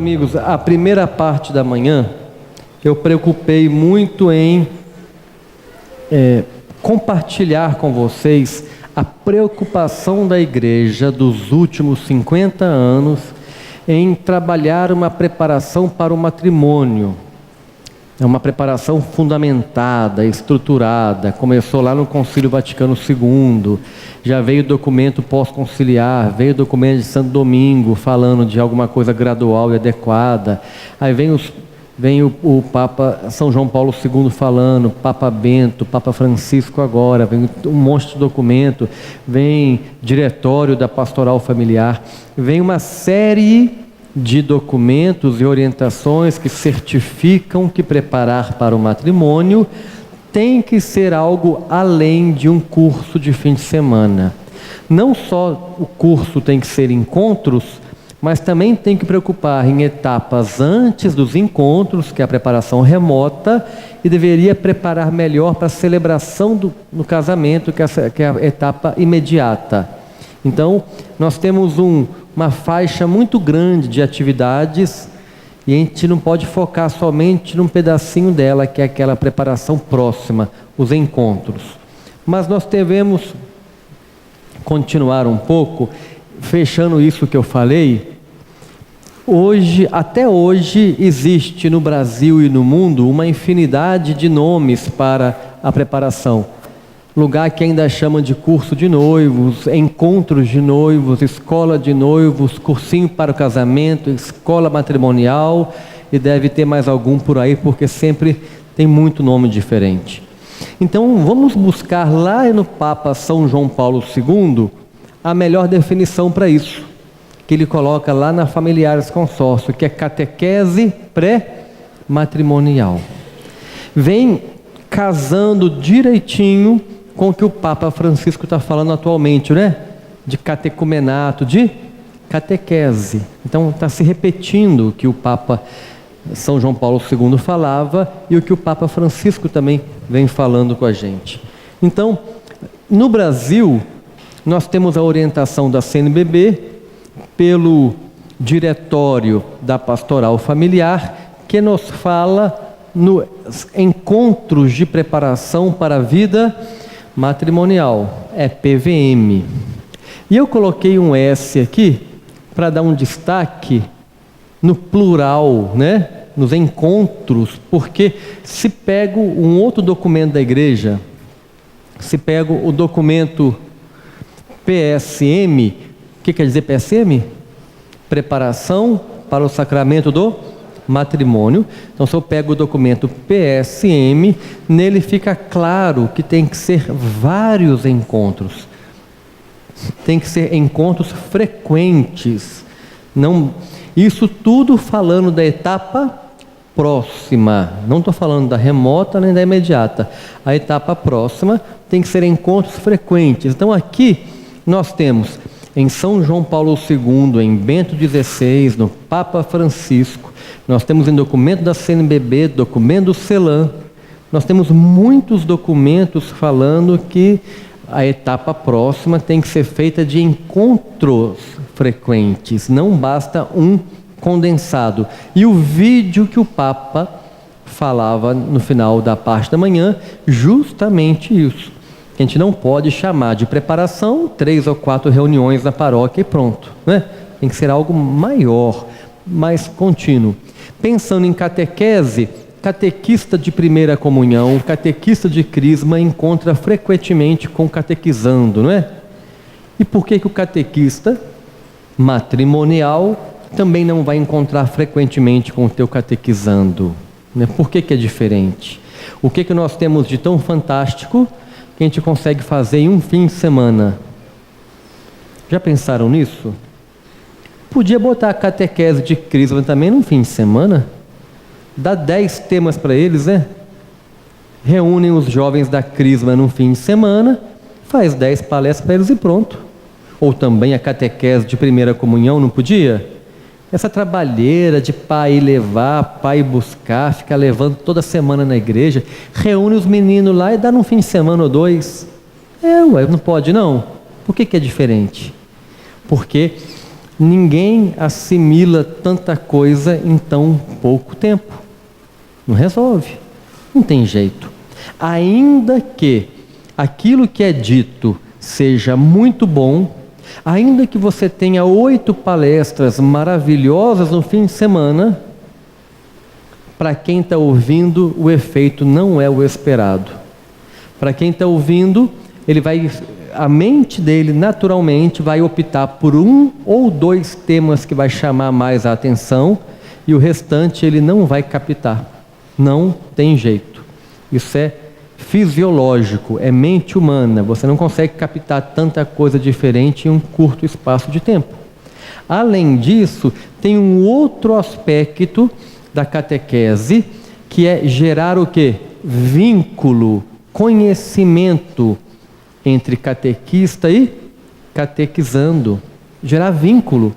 amigos, a primeira parte da manhã eu preocupei muito em compartilhar com vocês a preocupação da igreja dos últimos 50 anos em trabalhar uma preparação para o matrimônio. É uma preparação fundamentada, estruturada, começou lá no Concílio Vaticano II, já veio documento pós-conciliar, veio documento de Santo Domingo falando de alguma coisa gradual e adequada, aí vem o Papa São João Paulo II falando, Papa Bento, Papa Francisco agora, vem um monte de documento, vem diretório da pastoral familiar, vem uma série de documentos e orientações que certificam que preparar para o matrimônio tem que ser algo além de um curso de fim de semana. Não só o curso tem que ser encontros, mas também tem que preocupar em etapas antes dos encontros, que é a preparação remota, e deveria preparar melhor para a celebração do casamento, que é a etapa imediata. Então, nós temos uma faixa muito grande de atividades e a gente não pode focar somente num pedacinho dela, que é aquela preparação próxima, os encontros. Mas nós devemos continuar um pouco, fechando isso que eu falei. Até hoje, existe no Brasil e no mundo uma infinidade de nomes para a preparação. Lugar que ainda chamam de curso de noivos, encontros de noivos, escola de noivos, cursinho para o casamento, escola matrimonial, e deve ter mais algum por aí, porque sempre tem muito nome diferente. Então vamos buscar lá no Papa São João Paulo II a melhor definição para isso, que ele coloca lá na Familiares Consórcio, que é catequese pré-matrimonial. Vem casando direitinho com o que o Papa Francisco está falando atualmente, né? De catecumenato, de catequese. Então está se repetindo o que o Papa São João Paulo II falava e o que o Papa Francisco também vem falando com a gente. Então, no Brasil, nós temos a orientação da CNBB pelo Diretório da Pastoral Familiar, que nos fala nos encontros de preparação para a vida matrimonial, é PVM. E eu coloquei um S aqui para dar um destaque no plural, né? Nos encontros, porque se pego um outro documento da igreja, se pego o documento PSM, o que quer dizer PSM? Preparação para o sacramento do matrimônio. Então, se eu pego o documento PSM, nele fica claro que tem que ser vários encontros, tem que ser encontros frequentes. Não, isso tudo falando da etapa próxima, não estou falando da remota nem da imediata. A etapa próxima tem que ser encontros frequentes. Então aqui nós temos em São João Paulo II, em Bento XVI, no Papa Francisco, nós temos em documento da CNBB, documento do CELAM, nós temos muitos documentos falando que a etapa próxima tem que ser feita de encontros frequentes, não basta um condensado. E o vídeo que o Papa falava no final da parte da manhã, justamente isso. A gente não pode chamar de preparação 3 ou 4 reuniões na paróquia e pronto, né? Tem que ser algo maior, mais contínuo. Pensando em catequese, catequista de primeira comunhão, catequista de crisma encontra frequentemente com catequizando, não é? E por que o catequista matrimonial também não vai encontrar frequentemente com o teu catequizando, né? Por que é diferente? O que nós temos de tão fantástico que a gente consegue fazer em um fim de semana? Já pensaram nisso? Podia botar a catequese de crisma também num fim de semana? Dá 10 temas para eles, né? Reúnem os jovens da crisma num fim de semana, faz 10 palestras para eles e pronto. Ou também a catequese de primeira comunhão, não podia? Essa trabalheira de pai levar, pai buscar, ficar levando toda semana na igreja, reúne os meninos lá e dá num fim de semana ou 2. Não pode não. Por que é diferente? Porque Ninguém assimila tanta coisa em tão pouco tempo. Não resolve. Não tem jeito. Ainda que aquilo que é dito seja muito bom, ainda que você tenha 8 palestras maravilhosas no fim de semana, para quem está ouvindo, o efeito não é o esperado. Para quem está ouvindo, a mente dele naturalmente vai optar por 1 ou 2 temas que vai chamar mais a atenção, e o restante ele não vai captar. Não tem jeito. Isso é fisiológico, é mente humana. Você não consegue captar tanta coisa diferente em um curto espaço de tempo. Além disso, tem um outro aspecto da catequese, que é gerar o quê? Vínculo, conhecimento entre catequista e catequizando. Gerar vínculo,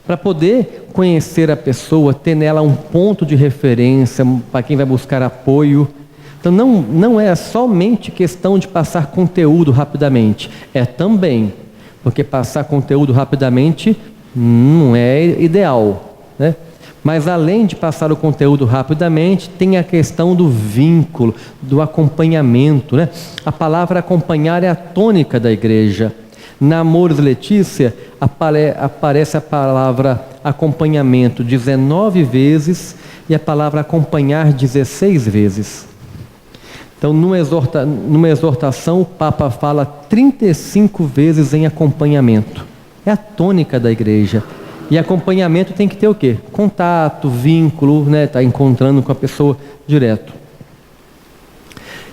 para poder conhecer a pessoa, ter nela um ponto de referência para quem vai buscar apoio. Então não é somente questão de passar conteúdo rapidamente, é também, porque passar conteúdo rapidamente não é ideal, né? Mas além de passar o conteúdo rapidamente, tem a questão do vínculo, do acompanhamento, né? A palavra acompanhar é a tônica da igreja. Na Amores Letícia aparece a palavra acompanhamento 19 vezes e a palavra acompanhar 16 vezes. Então, numa exortação, o Papa fala 35 vezes em acompanhamento. É a tônica da igreja. E acompanhamento tem que ter o quê? Contato, vínculo, né? Tá encontrando com a pessoa direto.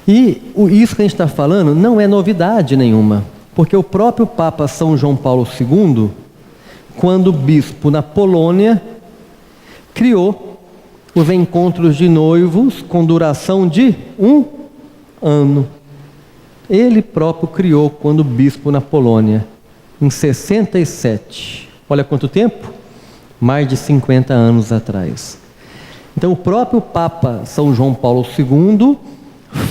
E isso que a gente está falando não é novidade nenhuma, porque o próprio Papa São João Paulo II, quando bispo na Polônia, criou os encontros de noivos com duração de 1 ano. Ele próprio criou quando bispo na Polônia, em 67. Olha quanto tempo? Mais de 50 anos atrás. Então o próprio Papa São João Paulo II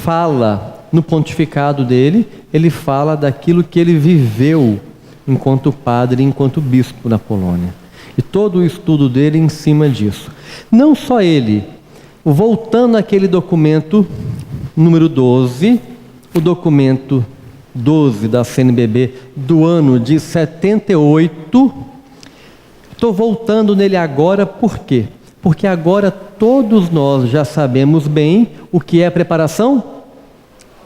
fala, no pontificado dele, ele fala daquilo que ele viveu enquanto padre, enquanto bispo na Polônia. E todo o estudo dele em cima disso. Não só ele, voltando àquele documento número 12, o documento 12 da CNBB do ano de 78, estou voltando nele agora, por quê? Porque agora todos nós já sabemos bem o que é preparação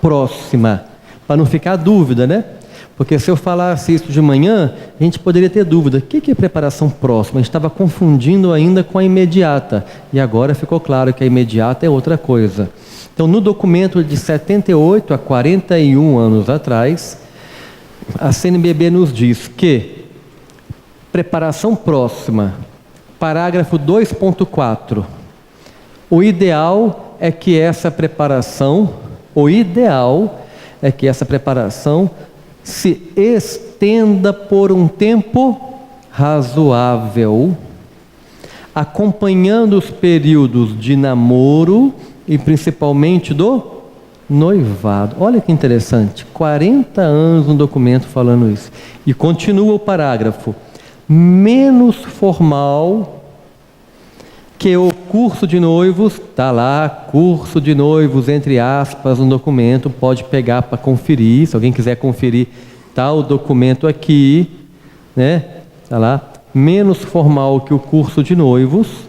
próxima, para não ficar dúvida, né? Porque se eu falasse isso de manhã, a gente poderia ter dúvida. O que é preparação próxima? A gente estava confundindo ainda com a imediata, e agora ficou claro que a imediata é outra coisa. Então, no documento de 78 a 41 anos atrás, a CNBB nos diz que preparação próxima, parágrafo 2.4, o ideal é que essa preparação se estenda por um tempo razoável, acompanhando os períodos de namoro e principalmente do noivado. Olha que interessante, 40 anos no documento falando isso. E continua o parágrafo: menos formal que o curso de noivos, está lá, curso de noivos, entre aspas, no documento, pode pegar para conferir, se alguém quiser conferir, está o documento aqui, né? Está lá, menos formal que o curso de noivos.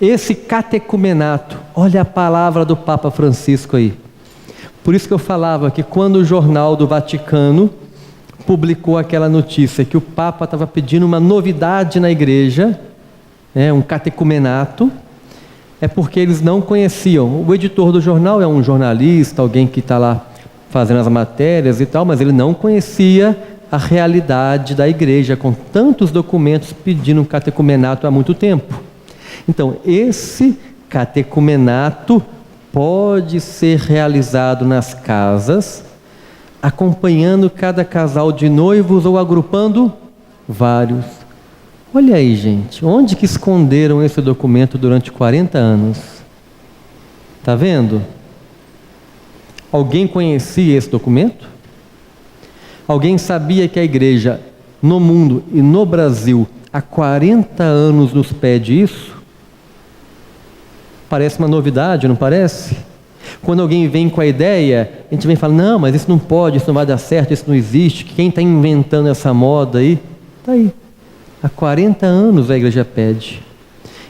Esse catecumenato, olha a palavra do Papa Francisco aí. Por isso que eu falava que quando o Jornal do Vaticano publicou aquela notícia que o Papa estava pedindo uma novidade na igreja, um catecumenato, é porque eles não conheciam. O editor do jornal é um jornalista, alguém que está lá fazendo as matérias e tal, mas ele não conhecia a realidade da igreja, com tantos documentos pedindo um catecumenato há muito tempo. Então, esse catecumenato pode ser realizado nas casas, acompanhando cada casal de noivos ou agrupando vários. Olha aí, gente, onde que esconderam esse documento durante 40 anos? Está vendo? Alguém conhecia esse documento? Alguém sabia que a igreja no mundo e no Brasil há 40 anos nos pede isso, parece uma novidade, não parece? Quando alguém vem com a ideia, a gente vem e fala, não, mas isso não pode, isso não vai dar certo, isso não existe, quem está inventando essa moda aí? Está aí. Há 40 anos a igreja pede.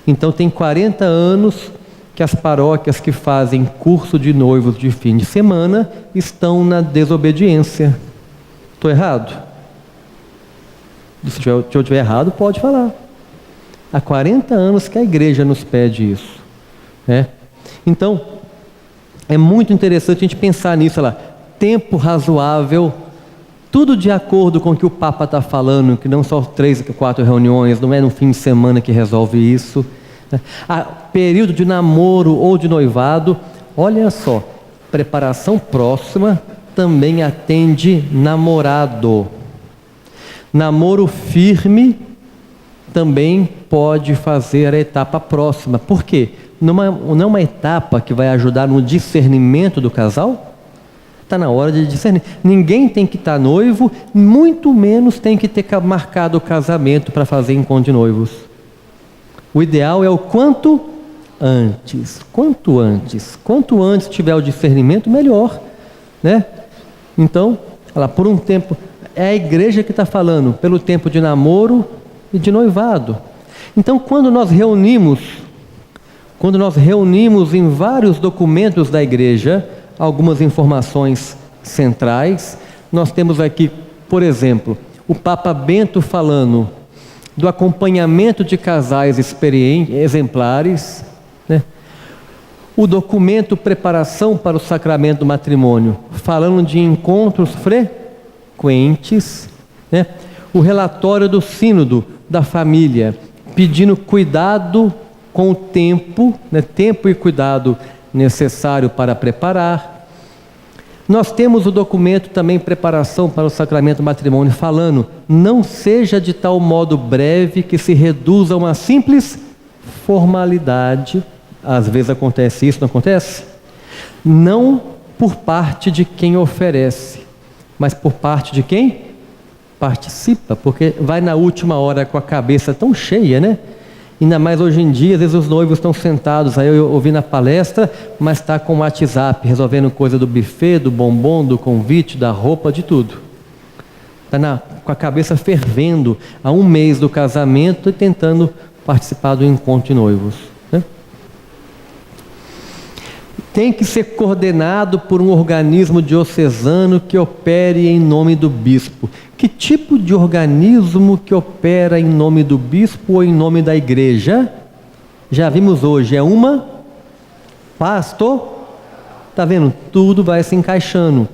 Então tem 40 anos que as paróquias que fazem curso de noivos de fim de semana estão na desobediência. Estou errado? Se eu estiver errado, pode falar. Há 40 anos que a igreja nos pede isso, né? Então, é muito interessante a gente pensar nisso, lá, tempo razoável, tudo de acordo com o que o Papa está falando, que não são 3 ou 4 reuniões, não é no fim de semana que resolve isso, né? Período de namoro ou de noivado, olha só, preparação próxima também atende namorado. Namoro firme também pode fazer a etapa próxima. Por quê? Não é uma etapa que vai ajudar no discernimento do casal? Está na hora de discernir. Ninguém tem que estar noivo, muito menos tem que ter marcado o casamento para fazer encontro de noivos. O ideal é o quanto antes. Quanto antes. Quanto antes tiver o discernimento, melhor, né? Então, olha lá, por um tempo, é a igreja que está falando, pelo tempo de namoro e de noivado. Então, quando nós reunimos em vários documentos da igreja algumas informações centrais, nós temos aqui, por exemplo, o Papa Bento falando do acompanhamento de casais exemplares, né? O documento Preparação para o Sacramento do Matrimônio, falando de encontros frequentes, né? O relatório do Sínodo da Família, pedindo cuidado com o tempo, né? Tempo e cuidado necessário para preparar. Nós temos o documento também Preparação para o Sacramento do Matrimônio, falando, não seja de tal modo breve que se reduza a uma simples formalidade. Às vezes acontece isso, não acontece? Não por parte de quem oferece, mas por parte de quem participa, porque vai na última hora com a cabeça tão cheia, né? Ainda mais hoje em dia, às vezes os noivos estão sentados, aí eu ouvi na palestra, mas está com o WhatsApp, resolvendo coisa do buffet, do bombom, do convite, da roupa, de tudo. Está com a cabeça fervendo há um mês do casamento e tentando participar do encontro de noivos, né? Tem que ser coordenado por um organismo diocesano que opere em nome do bispo. Que tipo de organismo que opera em nome do bispo ou em nome da igreja? Já vimos hoje, é uma pastor. Está vendo? Tudo vai se encaixando.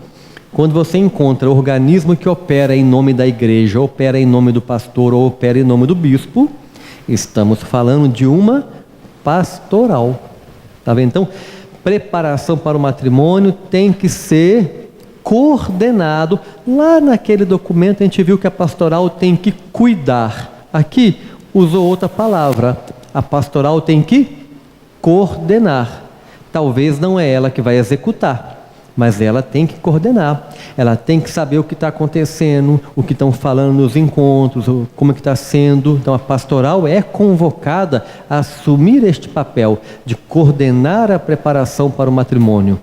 Quando você encontra organismo que opera em nome da igreja, opera em nome do pastor ou opera em nome do bispo, estamos falando de uma pastoral. Está vendo? Então, preparação para o matrimônio tem que ser coordenado. Lá naquele documento a gente viu que a pastoral tem que cuidar. Aqui usou outra palavra. A pastoral tem que coordenar. Talvez não é ela que vai executar, mas ela tem que coordenar. Ela tem que saber o que está acontecendo, o que estão falando nos encontros, como é que está sendo. Então a pastoral é convocada a assumir este papel de coordenar a preparação para o matrimônio.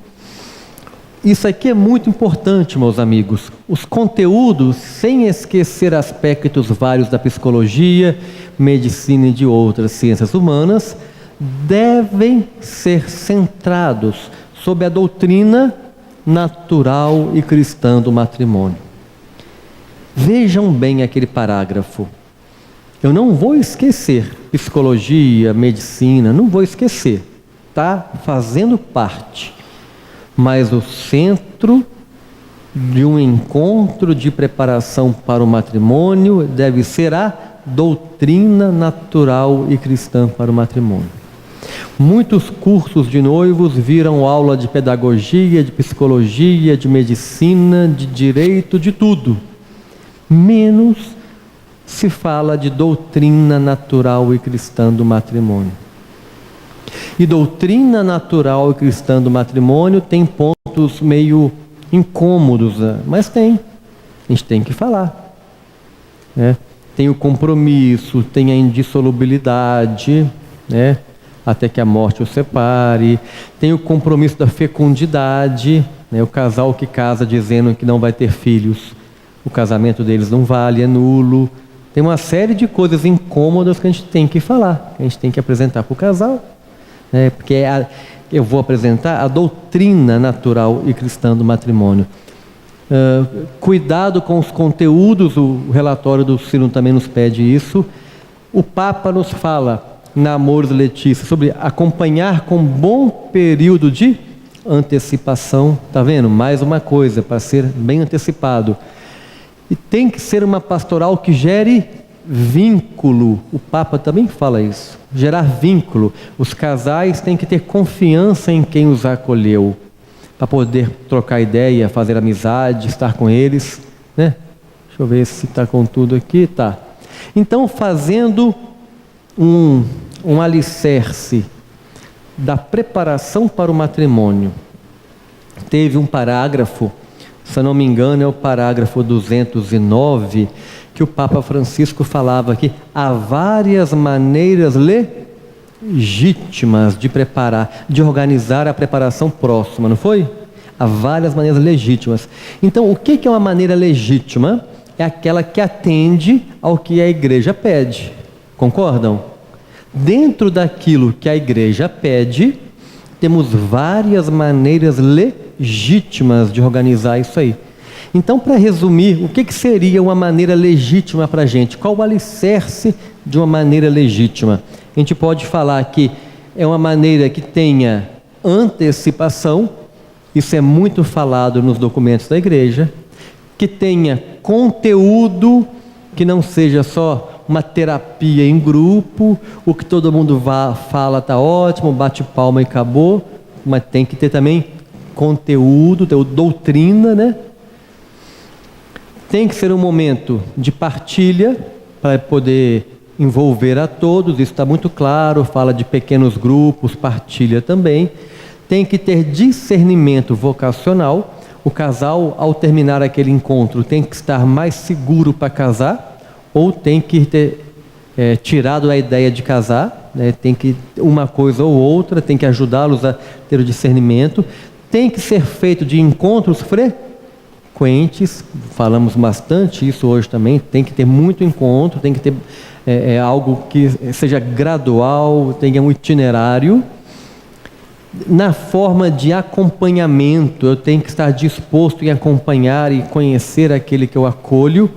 Isso aqui é muito importante, meus amigos. Os conteúdos, sem esquecer aspectos vários da psicologia, medicina e de outras ciências humanas, devem ser centrados sobre a doutrina natural e cristã do matrimônio. Vejam bem aquele parágrafo. Eu não vou esquecer psicologia, medicina, não vou esquecer. Está fazendo parte. Mas o centro de um encontro de preparação para o matrimônio deve ser a doutrina natural e cristã para o matrimônio. Muitos cursos de noivos viram aula de pedagogia, de psicologia, de medicina, de direito, de tudo. Menos se fala de doutrina natural e cristã do matrimônio. E doutrina natural e cristã do matrimônio tem pontos meio incômodos, mas tem. A gente tem que falar. né? Tem o compromisso, tem a indissolubilidade, né? Até que a morte o separe. Tem o compromisso da fecundidade, né? O casal que casa dizendo que não vai ter filhos, o casamento deles não vale, é nulo. Tem uma série de coisas incômodas que a gente tem que falar, que a gente tem que apresentar para o casal, né? Porque eu vou apresentar a doutrina natural e cristã do matrimônio. Cuidado com os conteúdos, o relatório do Sínodo também nos pede isso. O Papa nos fala, na Amoris Laetitia, sobre acompanhar com bom período de antecipação. Tá vendo? Mais uma coisa, para ser bem antecipado. E tem que ser uma pastoral que gere vínculo. O Papa também fala isso. Gerar vínculo. Os casais têm que ter confiança em quem os acolheu, para poder trocar ideia, fazer amizade, estar com eles, né? Deixa eu ver se está com tudo aqui. Tá. Então, fazendo um alicerce da preparação para o matrimônio, teve um parágrafo, se eu não me engano é o parágrafo 209, que o Papa Francisco falava que há várias maneiras legítimas de preparar, de organizar a preparação próxima, não foi? Há várias maneiras legítimas. Então, o que é uma maneira legítima? É aquela que atende ao que a igreja pede. Concordam? Dentro daquilo que a igreja pede, temos várias maneiras legítimas de organizar isso aí. Então, para resumir, o que seria uma maneira legítima para a gente? Qual o alicerce de uma maneira legítima? A gente pode falar que é uma maneira que tenha antecipação, isso é muito falado nos documentos da igreja, que tenha conteúdo, que não seja só uma terapia em grupo, o que todo mundo fala está ótimo, bate palma e acabou, mas tem que ter também conteúdo, doutrina, né? Tem que ser um momento de partilha, para poder envolver a todos, isso está muito claro, fala de pequenos grupos, partilha também. Tem que ter discernimento vocacional, o casal, ao terminar aquele encontro, tem que estar mais seguro para casar, ou tem que ter tirado a ideia de casar, né? Tem que, uma coisa ou outra, tem que ajudá-los a ter o discernimento. Tem que ser feito de encontros frequentes, falamos bastante isso hoje também, tem que ter muito encontro, tem que ter algo que seja gradual, tenha um itinerário. Na forma de acompanhamento, eu tenho que estar disposto em acompanhar e conhecer aquele que eu acolho,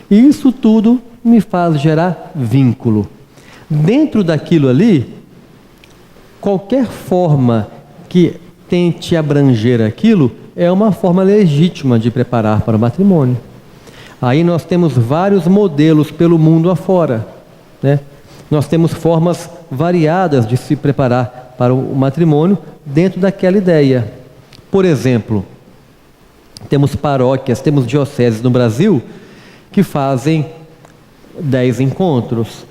e isso tudo me faz gerar vínculo. Dentro daquilo ali, qualquer forma que tente abranger aquilo, é uma forma legítima de preparar para o matrimônio. Aí nós temos vários modelos pelo mundo afora, né? Nós temos formas variadas de se preparar para o matrimônio dentro daquela ideia. Por exemplo, temos paróquias, temos dioceses no Brasil que fazem 10 encontros.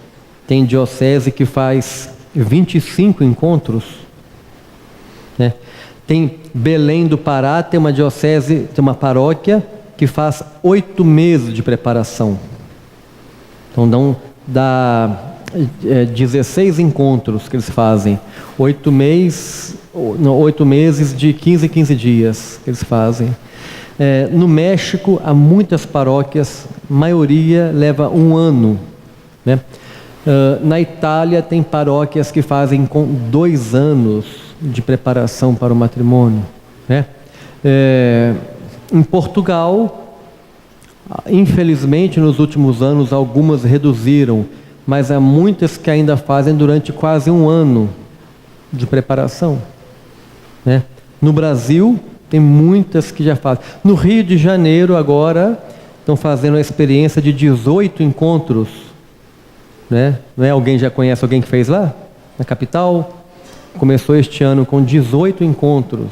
Tem diocese que faz 25 encontros, né? Tem Belém do Pará, tem uma diocese, tem uma paróquia que faz 8 meses de preparação. Então dá 16 encontros que eles fazem. 8 meses de 15 em 15 dias que eles fazem. No México, há muitas paróquias, a maioria leva 1 ano, né? Na Itália, tem paróquias que fazem com 2 anos de preparação para o matrimônio, né? Em Portugal, infelizmente, nos últimos anos, algumas reduziram, mas há muitas que ainda fazem durante quase 1 ano de preparação, né? No Brasil, tem muitas que já fazem. No Rio de Janeiro, agora, estão fazendo a experiência de 18 encontros, né? Não é? Alguém já conhece alguém que fez lá? Na capital? Começou este ano com 18 encontros.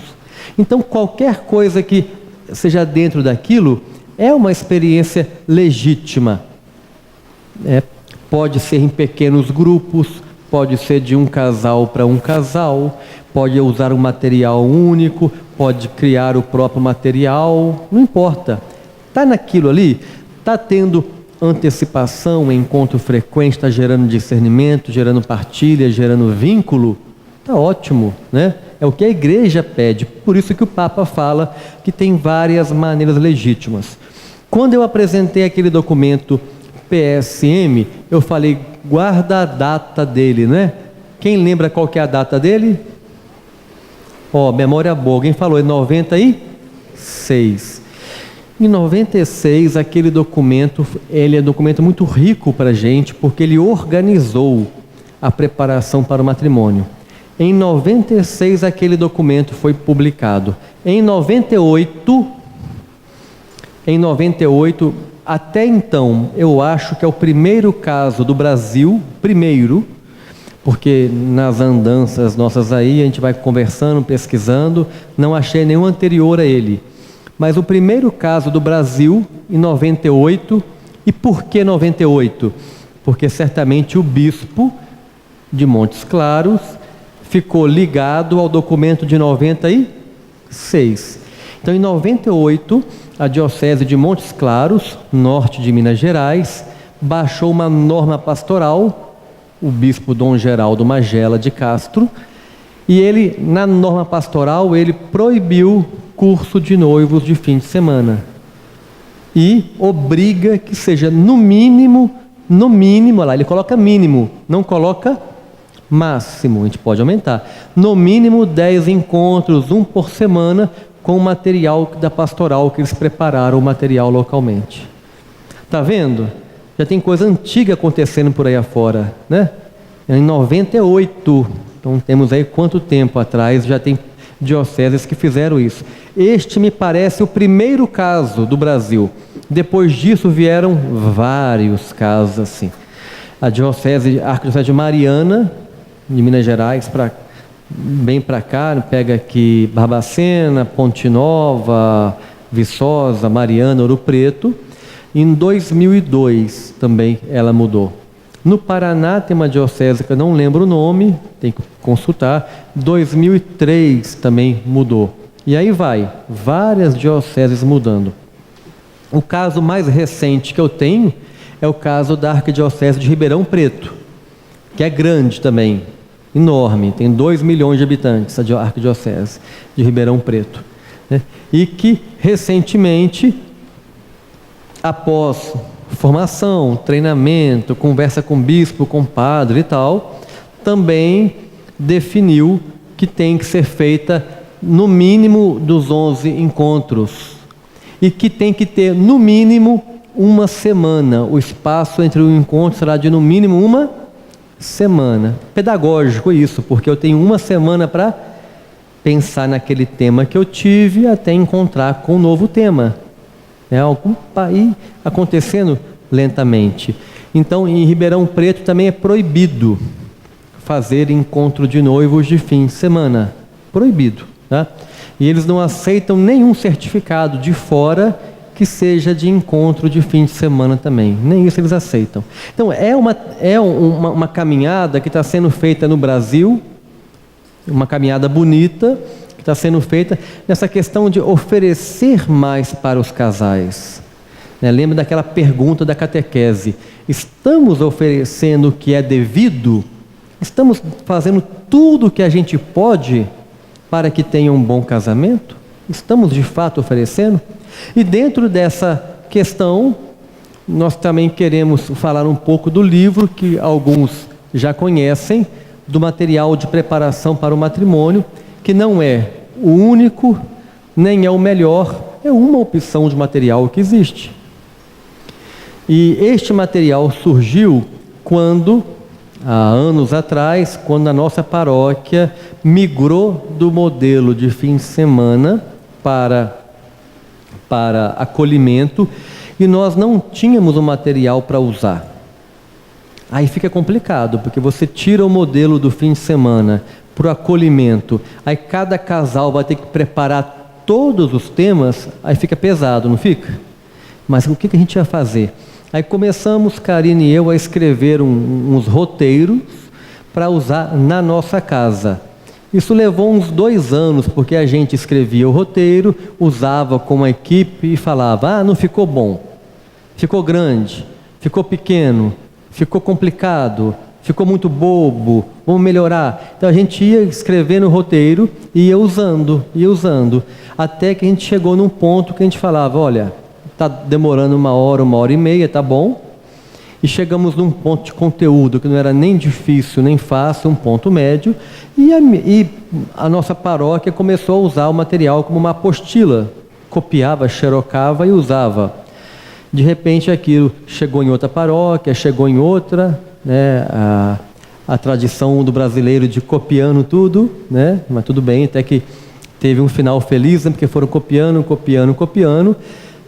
Então, qualquer coisa que seja dentro daquilo é uma experiência legítima. Pode ser em pequenos grupos, pode ser de um casal para um casal, pode usar um material único, pode criar o próprio material, não importa. Está naquilo ali, está tendo antecipação, encontro frequente, está gerando discernimento, gerando partilha, gerando vínculo, está ótimo, né? É o que a igreja pede. Por isso que o Papa fala que tem várias maneiras legítimas. Quando eu apresentei aquele documento PSM, eu falei, guarda a data dele, né? Quem lembra qual que é a data dele? Memória boa. Alguém falou, é 96. Em 96, aquele documento, ele é um documento muito rico para a gente, porque ele organizou a preparação para o matrimônio. Em 96, aquele documento foi publicado. Em 98, até então, eu acho que é o primeiro caso do Brasil, porque nas andanças nossas aí, a gente vai conversando, pesquisando, não achei nenhum anterior a ele. Mas o primeiro caso do Brasil, em 98, e por que 98? Porque certamente o bispo de Montes Claros ficou ligado ao documento de 96. Então, em 98, a Diocese de Montes Claros, norte de Minas Gerais, baixou uma norma pastoral, o bispo Dom Geraldo Magela de Castro, e ele, na norma pastoral, ele proibiu curso de noivos de fim de semana e obriga que seja no mínimo, olha lá, ele coloca mínimo, não coloca máximo, a gente pode aumentar, no mínimo 10 encontros, um por semana, com o material da pastoral que eles prepararam, o material localmente. Tá vendo? Já tem coisa antiga acontecendo por aí afora, né? Em 98, então temos aí quanto tempo atrás, já tem dioceses que fizeram isso. Este me parece o primeiro caso do Brasil. Depois disso vieram vários casos assim. A Arquidiocese de Mariana, de Minas Gerais, bem para cá, pega aqui Barbacena, Ponte Nova, Viçosa, Mariana, Ouro Preto. Em 2002 também ela mudou. No Paraná tem uma diocese que eu não lembro o nome, tem que consultar. 2003 também mudou. E aí vai, várias dioceses mudando. O caso mais recente que eu tenho é o caso da Arquidiocese de Ribeirão Preto, que é grande também, enorme, tem 2 milhões de habitantes, a Arquidiocese de Ribeirão Preto, né? E que recentemente, após formação, treinamento, conversa com bispo, com padre e tal, também definiu que tem que ser feita no mínimo dos 11 encontros e que tem que ter no mínimo uma semana. O espaço entre o encontro será de no mínimo uma semana. Pedagógico isso, porque eu tenho uma semana para pensar naquele tema que eu tive até encontrar com um novo tema. É algo aí acontecendo lentamente. Então, em Ribeirão Preto também é proibido fazer encontro de noivos de fim de semana. Proibido, tá? E eles não aceitam nenhum certificado de fora que seja de encontro de fim de semana também. Nem isso eles aceitam. Então, é uma caminhada que está sendo feita no Brasil, uma caminhada bonita, que está sendo feita nessa questão de oferecer mais para os casais. Lembra daquela pergunta da catequese: estamos oferecendo o que é devido? Estamos fazendo tudo o que a gente pode para que tenha um bom casamento? Estamos de fato oferecendo? E dentro dessa questão, nós também queremos falar um pouco do livro que alguns já conhecem, do material de preparação para o matrimônio, que não é o único, nem é o melhor, é uma opção de material que existe. E este material surgiu quando, há anos atrás, quando a nossa paróquia migrou do modelo de fim de semana para acolhimento, e nós não tínhamos o material para usar. Aí fica complicado, porque você tira o modelo do fim de semana para o acolhimento, aí cada casal vai ter que preparar todos os temas, aí fica pesado, não fica? Mas o que a gente vai fazer? Aí começamos, Karine e eu, a escrever uns roteiros para usar na nossa casa. Isso levou uns 2 anos, porque a gente escrevia o roteiro, usava com a equipe e falava: não ficou bom, ficou grande, ficou pequeno, ficou complicado, ficou muito bobo, vamos melhorar. Então a gente ia escrevendo o roteiro e ia usando, até que a gente chegou num ponto que a gente falava, olha, está demorando 1 hora e meia, tá bom? E chegamos num ponto de conteúdo que não era nem difícil, nem fácil, um ponto médio, e a nossa paróquia começou a usar o material como uma apostila, copiava, xerocava e usava. De repente aquilo chegou em outra paróquia, chegou em outra, né? A tradição do brasileiro de copiando tudo, né? Mas tudo bem, até que teve um final feliz, né? Porque foram copiando,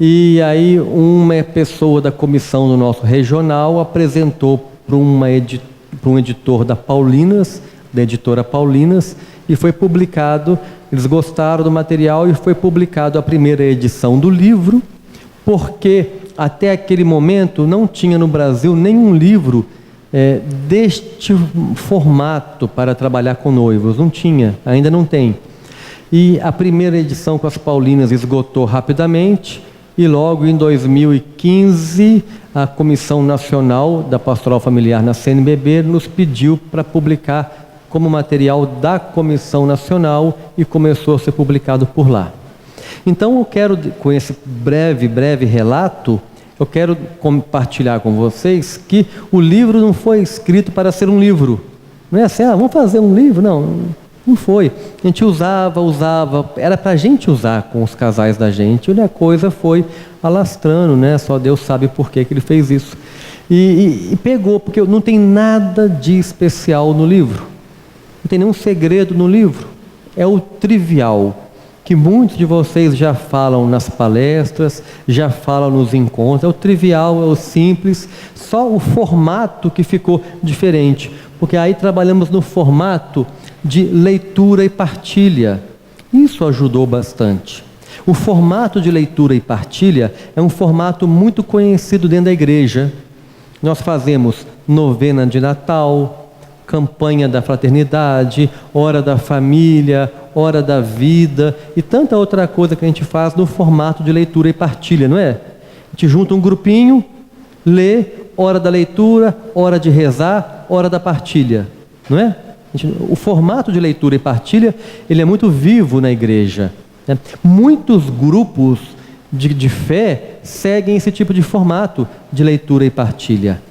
e aí uma pessoa da comissão do nosso regional apresentou para um editor da Paulinas, da editora Paulinas, e foi publicado. Eles gostaram do material e foi publicado a primeira edição do livro, porque até aquele momento não tinha no Brasil nenhum livro deste formato para trabalhar com noivos. Não tinha, ainda não tem. E a primeira edição com as Paulinas esgotou rapidamente, e logo em 2015 a Comissão Nacional da Pastoral Familiar na CNBB nos pediu para publicar como material da Comissão Nacional e começou a ser publicado por lá. Então eu quero, com esse breve relato, eu quero compartilhar com vocês que o livro não foi escrito para ser um livro. Não é assim, vamos fazer um livro? Não foi. A gente usava, era para a gente usar com os casais da gente, e a coisa foi alastrando, né? Só Deus sabe por que ele fez isso. E pegou, porque não tem nada de especial no livro. Não tem nenhum segredo no livro. É o trivial, que muitos de vocês já falam nas palestras, já falam nos encontros. É o trivial, é o simples, só o formato que ficou diferente. Porque aí trabalhamos no formato de leitura e partilha. Isso ajudou bastante. O formato de leitura e partilha é um formato muito conhecido dentro da igreja. Nós fazemos novena de Natal, campanha da fraternidade, hora da família, hora da vida e tanta outra coisa que a gente faz no formato de leitura e partilha, não é? A gente junta um grupinho, lê, hora da leitura, hora de rezar, hora da partilha, não é? O formato de leitura e partilha, ele é muito vivo na igreja, né? Muitos grupos de fé seguem esse tipo de formato de leitura e partilha,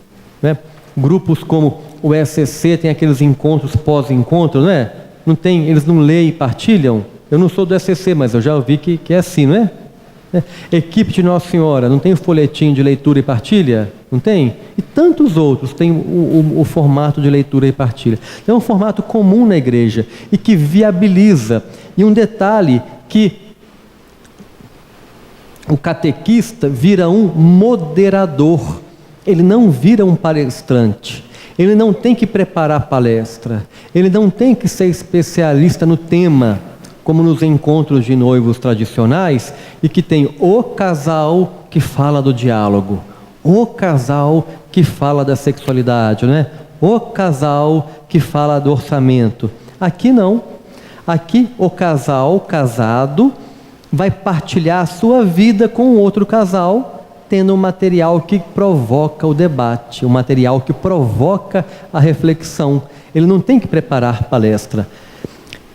né? Grupos como o ECC tem aqueles encontros pós-encontro, não é? Não tem, eles não leem e partilham. Eu não sou do ECC, mas eu já ouvi que é assim, não é? Equipe de Nossa Senhora, não tem o folhetim de leitura e partilha? Não tem? E tantos outros têm o formato de leitura e partilha. É um formato comum na igreja e que viabiliza. E um detalhe, que o catequista vira um moderador, ele não vira um palestrante. Ele não tem que preparar palestra, ele não tem que ser especialista no tema, como nos encontros de noivos tradicionais, e que tem o casal que fala do diálogo, o casal que fala da sexualidade, não é? O casal que fala do orçamento. Aqui não. Aqui o casal casado vai partilhar a sua vida com outro casal, tendo um material que provoca o debate, um material que provoca a reflexão. Ele não tem que preparar palestra.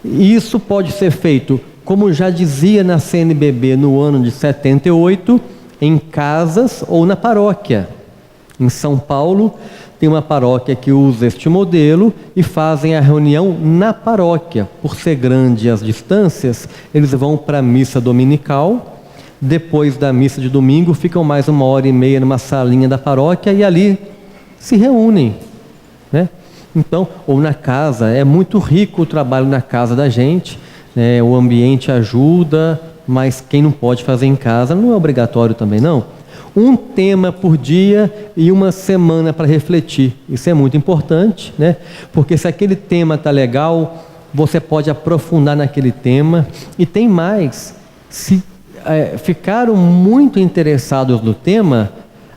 E isso pode ser feito, como já dizia na CNBB no ano de 78, em casas ou na paróquia. Em São Paulo, tem uma paróquia que usa este modelo e fazem a reunião na paróquia. Por ser grande as distâncias, eles vão para a missa dominical. Depois da missa de domingo, ficam mais 1 hora e meia numa salinha da paróquia e ali se reúnem, né? Então, ou na casa, é muito rico o trabalho na casa da gente, né? O ambiente ajuda, mas quem não pode fazer em casa não é obrigatório também, não. Um tema por dia e uma semana para refletir. Isso é muito importante, né? Porque se aquele tema está legal, você pode aprofundar naquele tema. E tem mais, se ficaram muito interessados no tema,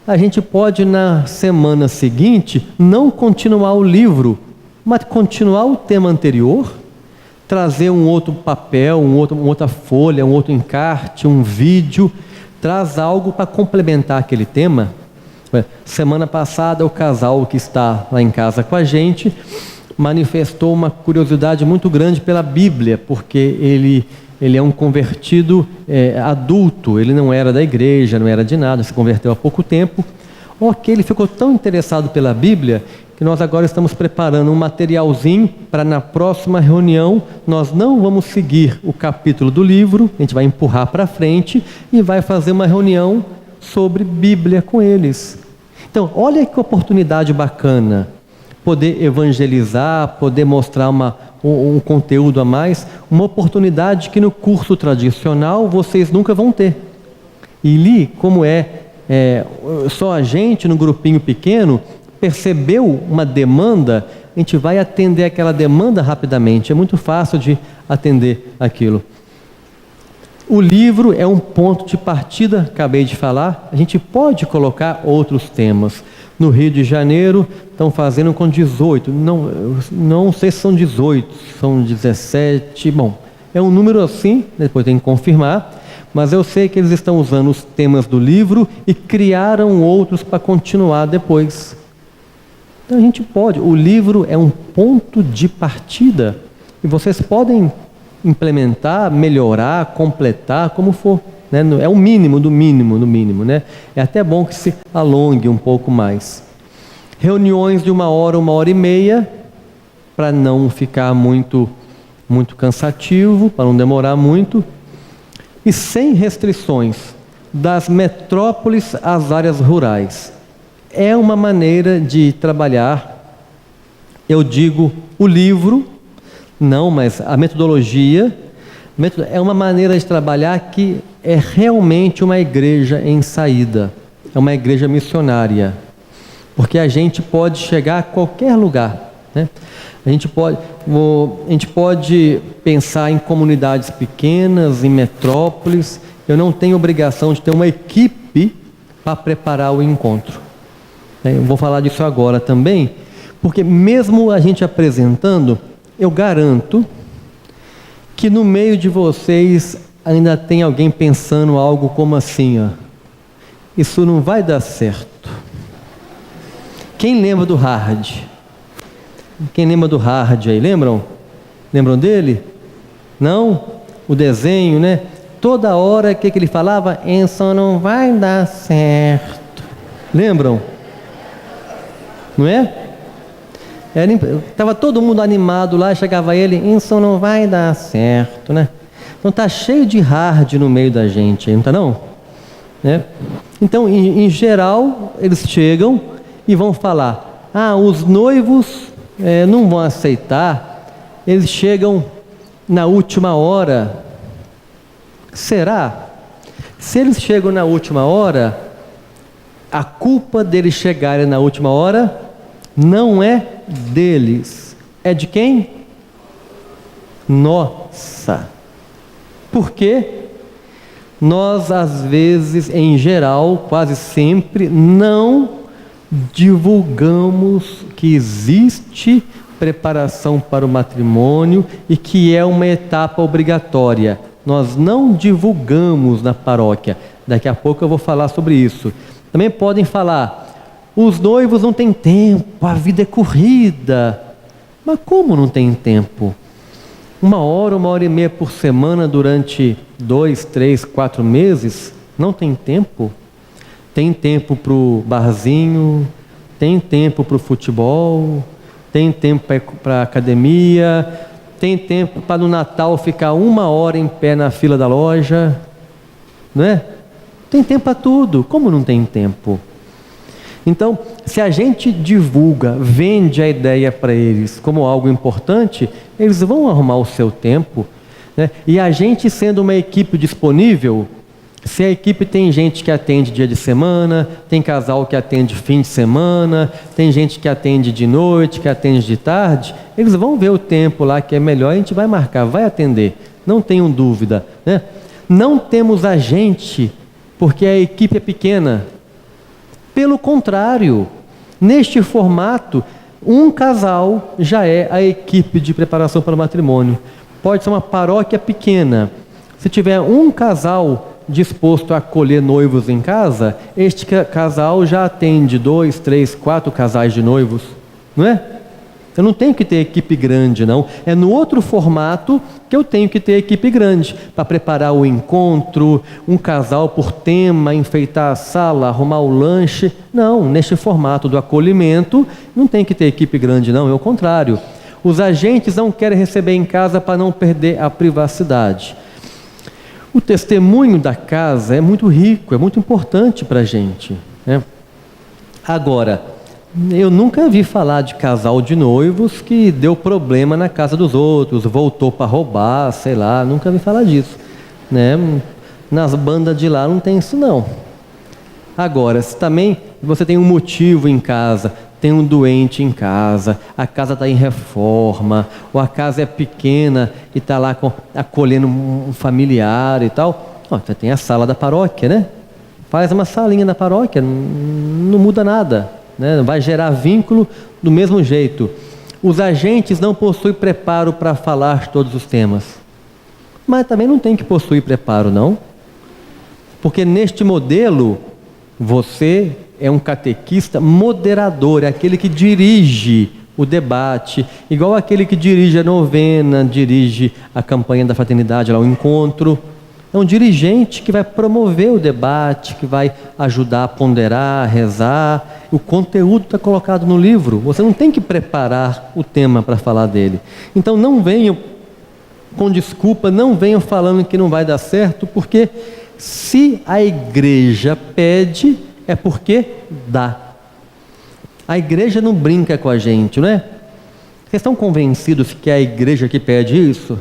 a gente pode na semana seguinte não continuar o livro, mas continuar o tema anterior, trazer um outro papel, uma outra folha, um outro encarte, um vídeo, traz algo para complementar aquele tema. Semana passada, o casal que está lá em casa com a gente manifestou uma curiosidade muito grande pela Bíblia, porque ele é um convertido adulto, ele não era da igreja, não era de nada, se converteu há pouco tempo. Ok, ele ficou tão interessado pela Bíblia que nós agora estamos preparando um materialzinho para na próxima reunião nós não vamos seguir o capítulo do livro, a gente vai empurrar para frente e vai fazer uma reunião sobre Bíblia com eles. Então, olha que oportunidade bacana, poder evangelizar, poder mostrar um conteúdo a mais, uma oportunidade que no curso tradicional vocês nunca vão ter. E ali, como só a gente no grupinho pequeno, percebeu uma demanda, a gente vai atender aquela demanda rapidamente, é muito fácil de atender aquilo. O livro é um ponto de partida, acabei de falar, a gente pode colocar outros temas. No Rio de Janeiro estão fazendo com 18, não sei se são 18, são 17, bom, é um número assim, depois tem que confirmar, mas eu sei que eles estão usando os temas do livro e criaram outros para continuar depois. Então a gente pode, o livro é um ponto de partida e vocês podem implementar, melhorar, completar, como for, né? É o mínimo do mínimo, do mínimo, né? É até bom que se alongue um pouco mais. Reuniões de 1 hora e meia, para não ficar muito cansativo, para não demorar muito, e sem restrições, das metrópoles às áreas rurais. É uma maneira de trabalhar, eu digo, o livro, não, mas a metodologia é uma maneira de trabalhar que é realmente uma igreja em saída, é uma igreja missionária, porque a gente pode chegar a qualquer lugar, né? A gente pode pensar em comunidades pequenas, em metrópoles. Eu não tenho obrigação de ter uma equipe para preparar o encontro. Eu vou falar disso agora também, porque mesmo a gente apresentando, eu garanto que no meio de vocês ainda tem alguém pensando algo como assim, ó, isso não vai dar certo. Quem lembra do Hard? Quem lembra do Hard aí? Lembram? Lembram dele? Não? O desenho, né? Toda hora que ele falava, isso não vai dar certo. Lembram? Não é? Estava todo mundo animado lá, chegava ele, isso não vai dar certo, né? Então tá cheio de hard no meio da gente, não tá não? Né? Então, em geral, eles chegam e vão falar, os noivos não vão aceitar, eles chegam na última hora. Será? Se eles chegam na última hora, a culpa deles chegarem na última hora não é deles, é de quem? Nossa. Por quê? Nós, às vezes, em geral, quase sempre, não divulgamos que existe preparação para o matrimônio e que é uma etapa obrigatória. Nós não divulgamos na paróquia. Daqui a pouco eu vou falar sobre isso. Também podem falar, os noivos não têm tempo, a vida é corrida. Mas como não tem tempo? 1 hora e meia por semana durante 2, 3, 4 meses, não tem tempo? Tem tempo para o barzinho, tem tempo para o futebol, tem tempo para a academia, tem tempo para no Natal ficar 1 hora em pé na fila da loja, não é? Tem tempo para tudo, como não tem tempo? Então, se a gente divulga, vende a ideia para eles como algo importante, eles vão arrumar o seu tempo, né? E a gente sendo uma equipe disponível, se a equipe tem gente que atende dia de semana, tem casal que atende fim de semana, tem gente que atende de noite, que atende de tarde, eles vão ver o tempo lá que é melhor, a gente vai marcar, vai atender, não tenham dúvida, né? Não temos a gente porque a equipe é pequena. Pelo contrário, neste formato, um casal já é a equipe de preparação para o matrimônio. Pode ser uma paróquia pequena. Se tiver um casal, disposto a acolher noivos em casa, este casal já atende 2, 3, 4 casais de noivos, não é? Eu não tenho que ter equipe grande, não. É no outro formato que eu tenho que ter equipe grande, para preparar o encontro, um casal por tema, enfeitar a sala, arrumar o lanche. Não, neste formato do acolhimento, não tem que ter equipe grande, não. É o contrário. Os agentes não querem receber em casa para não perder a privacidade. O testemunho da casa é muito rico, é muito importante para a gente, né? Agora, eu nunca vi falar de casal de noivos que deu problema na casa dos outros, voltou para roubar, sei lá, nunca vi falar disso, né? Nas bandas de lá não tem isso não. Agora, se também você tem um motivo em casa, tem um doente em casa, a casa está em reforma, ou a casa é pequena e está lá acolhendo um familiar e tal, ó, você tem a sala da paróquia, né? Faz uma salinha na paróquia, não muda nada, né? Vai gerar vínculo do mesmo jeito. Os agentes não possuem preparo para falar todos os temas, mas também não tem que possuir preparo, não, porque neste modelo você é um catequista moderador, é aquele que dirige o debate, igual aquele que dirige a novena, dirige a campanha da fraternidade, lá, o encontro. É um dirigente que vai promover o debate, que vai ajudar a ponderar, a rezar. O conteúdo está colocado no livro, você não tem que preparar o tema para falar dele. Então não venham com desculpa, não venham falando que não vai dar certo, porque se a igreja pede, é porque dá. A igreja não brinca com a gente, não é? Vocês estão convencidos que é a igreja que pede isso?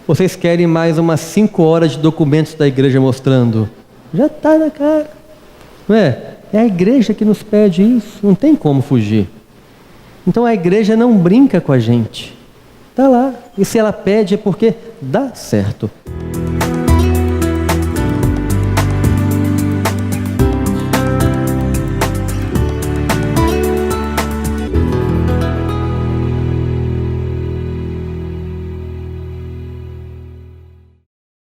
Vocês querem mais umas 5 horas de documentos da igreja mostrando? Já está na cara, não é? É a igreja que nos pede isso, não tem como fugir. Então a igreja não brinca com a gente, está lá. E se ela pede é porque dá certo.